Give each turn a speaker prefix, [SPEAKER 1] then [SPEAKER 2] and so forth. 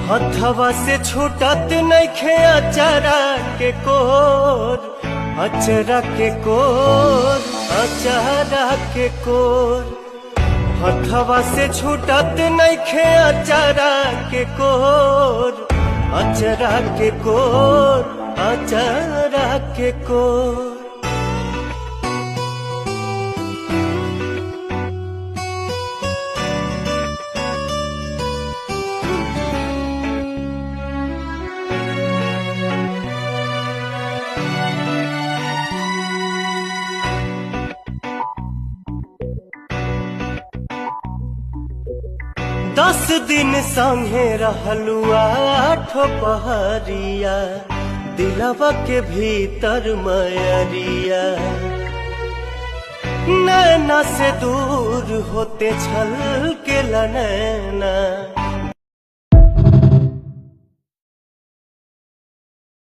[SPEAKER 1] हथवा से छूटत नइखे अचरा के कोर, अचरा के कोर, अचरा के कोर। हथवा से छूटत नइखे अचरा के कोर, अचरा के कोर, अचरा के कोर। दस दिन संगे रहलू आठो पहरिया, दिलवा के भीतर मयरिया। नैना से दूर होते छल के नैना,